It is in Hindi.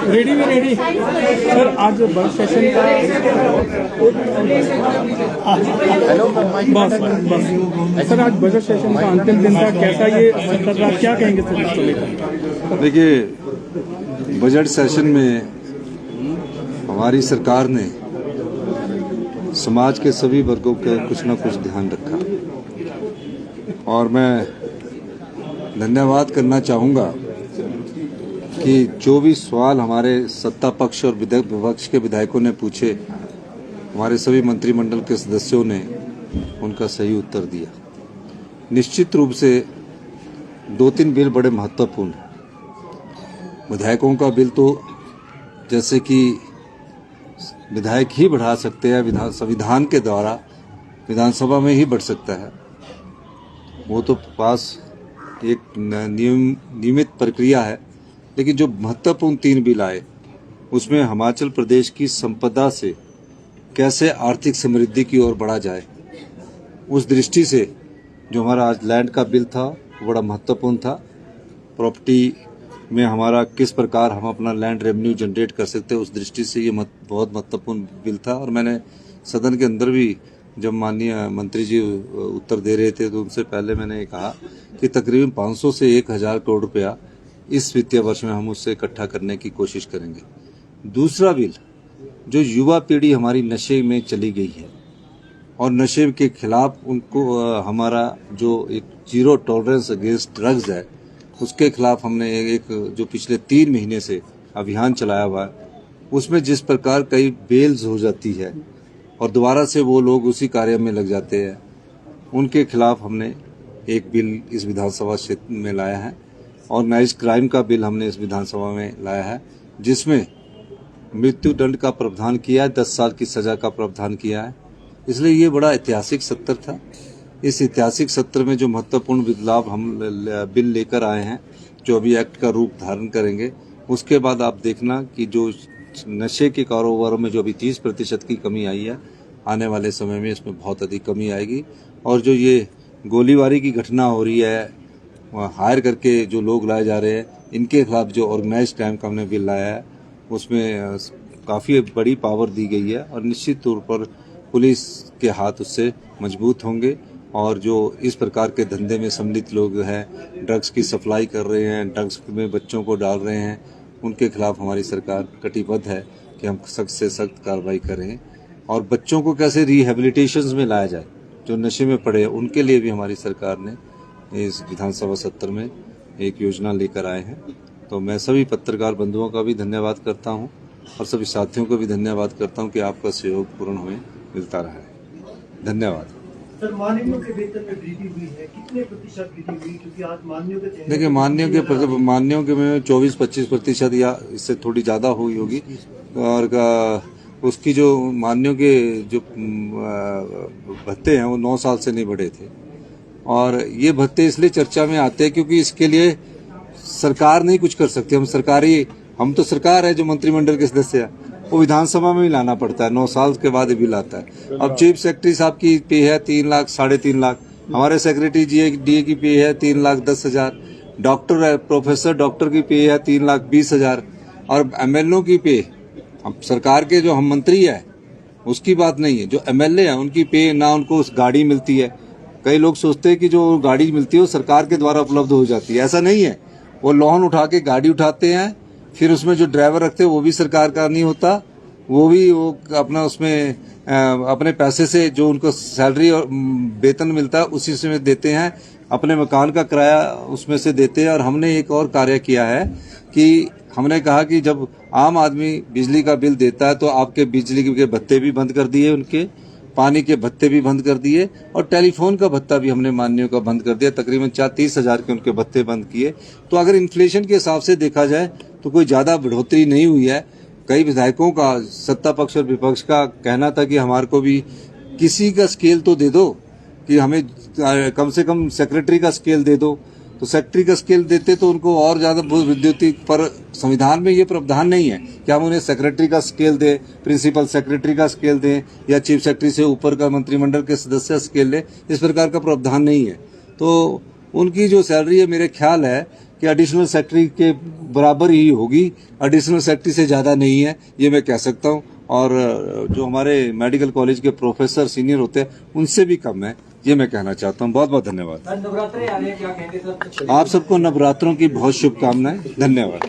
रेडी में रेडी सर, आज बजट सेशन का बस सर, आज बजट सेशन का अंतिम दिन था, कैसा ये सत्र रहा, क्या कहेंगे सर इसको लेकर? देखिए, बजट सेशन में हमारी सरकार ने समाज के सभी वर्गों का कुछ न कुछ ध्यान रखा और मैं धन्यवाद करना चाहूँगा कि जो भी सवाल हमारे सत्ता पक्ष और विपक्ष के विधायकों ने पूछे, हमारे सभी मंत्रिमंडल के सदस्यों ने उनका सही उत्तर दिया। निश्चित रूप से 2-3 बिल बड़े महत्वपूर्ण हैं। विधायकों का बिल तो जैसे कि विधायक ही बढ़ा सकते हैं, संविधान के द्वारा विधानसभा में ही बढ़ सकता है, वो तो पास एक नियमित प्रक्रिया है। लेकिन जो महत्वपूर्ण 3 बिल आए उसमें हिमाचल प्रदेश की संपदा से कैसे आर्थिक समृद्धि की ओर बढ़ा जाए, उस दृष्टि से जो हमारा आज लैंड का बिल था वो बड़ा महत्वपूर्ण था। प्रॉपर्टी में हमारा किस प्रकार हम अपना लैंड रेवेन्यू जनरेट कर सकते हैं, उस दृष्टि से ये बहुत महत्वपूर्ण बिल था। और मैंने सदन के अंदर भी जब माननीय मंत्री जी उत्तर दे रहे थे तो उनसे पहले मैंने कहा कि तकरीबन 500 से 1000 करोड़ रुपया इस वित्तीय वर्ष में हम उससे इकट्ठा करने की कोशिश करेंगे। दूसरा बिल, जो युवा पीढ़ी हमारी नशे में चली गई है और नशे के खिलाफ उनको हमारा जो एक जीरो टॉलरेंस अगेंस्ट ड्रग्स है, उसके खिलाफ हमने एक जो पिछले 3 महीने से अभियान चलाया हुआ है, उसमें जिस प्रकार कई बेल्स हो जाती है और दोबारा से वो लोग उसी कार्य में लग जाते हैं, उनके खिलाफ हमने एक बिल इस विधानसभा क्षेत्र में लाया है और नाइज क्राइम का बिल हमने इस विधानसभा में लाया है, जिसमें मृत्यु दंड का प्रावधान किया है, 10 साल की सजा का प्रावधान किया है। इसलिए ये बड़ा ऐतिहासिक सत्र था। इस ऐतिहासिक सत्र में जो महत्वपूर्ण बदलाव हम बिल लेकर आए हैं, जो अभी एक्ट का रूप धारण करेंगे, उसके बाद आप देखना कि जो नशे के कारोबारों में जो अभी 30% की कमी आई है, आने वाले समय में इसमें बहुत अधिक कमी आएगी। और जो ये गोलीबारी की घटना हो रही है, हायर करके जो लोग लाए जा रहे हैं, इनके खिलाफ जो ऑर्गेनाइज्ड क्राइम का हमने बिल लाया है, उसमें काफ़ी बड़ी पावर दी गई है और निश्चित तौर पर पुलिस के हाथ उससे मजबूत होंगे। और जो इस प्रकार के धंधे में सम्मिलित लोग हैं, ड्रग्स की सप्लाई कर रहे हैं, ड्रग्स में बच्चों को डाल रहे हैं, उनके खिलाफ हमारी सरकार कटिबद्ध है कि हम सख्त से सख्त कार्रवाई करें। और बच्चों को कैसे रिहेबिलिटेशन में लाया जाए, जो नशे में पड़े, उनके लिए भी हमारी सरकार ने इस विधानसभा सत्र में एक योजना लेकर आए हैं। तो मैं सभी पत्रकार बंधुओं का भी धन्यवाद करता हूं और सभी साथियों को भी धन्यवाद करता हूं कि आपका सहयोग पूर्ण हमें मिलता रहा है। धन्यवाद। सर, माननीयों के वेतन में वृद्धि हुई है, कितने प्रतिशत वृद्धि हुई? क्योंकि आज माननीयों के देखिए, माननीयों के में 24-25% या इससे थोड़ी ज़्यादा हुई होगी। और उसकी जो माननीयों के जो भत्ते हैं वो 9 साल से नहीं बढ़े थे। और ये भत्ते इसलिए चर्चा में आते हैं क्योंकि इसके लिए सरकार नहीं कुछ कर सकती। हम तो सरकार है, जो मंत्रिमंडल के सदस्य है वो विधानसभा में ही लाना पड़ता है। 9 साल के बाद बिल आता है। अब चीफ सेक्रेटरी साहब की पे है 3 लाख, 3.5 लाख। हमारे सेक्रेटरी डीए की पे है 3,10,000। डॉक्टर प्रोफेसर डॉक्टर की पे है 3,20,000। और एमएलओ की पे, अब सरकार के जो हम मंत्री है उसकी बात नहीं है, जो एमएलए है उनकी पे ना उनको उस गाड़ी मिलती है। कई लोग सोचते हैं कि जो गाड़ी मिलती है वो सरकार के द्वारा उपलब्ध हो जाती है, ऐसा नहीं है। वो लोन उठा के गाड़ी उठाते हैं, फिर उसमें जो ड्राइवर रखते हैं वो भी सरकार का नहीं होता, वो अपना उसमें अपने पैसे से जो उनको सैलरी और वेतन मिलता है उसी से देते हैं, अपने मकान का किराया उसमें से देते हैं। और हमने एक और कार्य किया है कि हमने कहा कि जब आम आदमी बिजली का बिल देता है तो आपके बिजली के भत्ते भी बंद कर दिए, उनके पानी के भत्ते भी बंद कर दिए और टेलीफोन का भत्ता भी हमने माननीयों का बंद कर दिया। तकरीबन 30,000 के उनके भत्ते बंद किए। तो अगर इन्फ्लेशन के हिसाब से देखा जाए तो कोई ज़्यादा बढ़ोतरी नहीं हुई है। कई विधायकों का, सत्ता पक्ष और विपक्ष का कहना था कि हमारे को भी किसी का स्केल तो दे दो, कि हमें कम से कम सेक्रेटरी का स्केल दे दो। तो सेक्रेटरी का स्केल देते तो उनको और ज़्यादा विद्युतीय, पर संविधान में ये प्रावधान नहीं है कि हम उन्हें सेक्रेटरी का स्केल दें, प्रिंसिपल सेक्रेटरी का स्केल दें या चीफ सेक्रेटरी से ऊपर का मंत्रिमंडल के सदस्य स्केल लें। इस प्रकार का प्रावधान नहीं है। तो उनकी जो सैलरी है, मेरे ख्याल है कि एडिशनल सेक्रेटरी के बराबर ही होगी, एडिशनल सेक्रेटरी से ज़्यादा नहीं है, ये मैं कह सकता हूँ। और जो हमारे मेडिकल कॉलेज के प्रोफेसर सीनियर होते हैं उनसे भी कम है, ये मैं कहना चाहता हूँ। बहुत बहुत धन्यवाद। नवरात्रे आ रहे हैं, क्या कहेंगे सर? आप सबको नवरात्रों की बहुत शुभकामनाएं। धन्यवाद।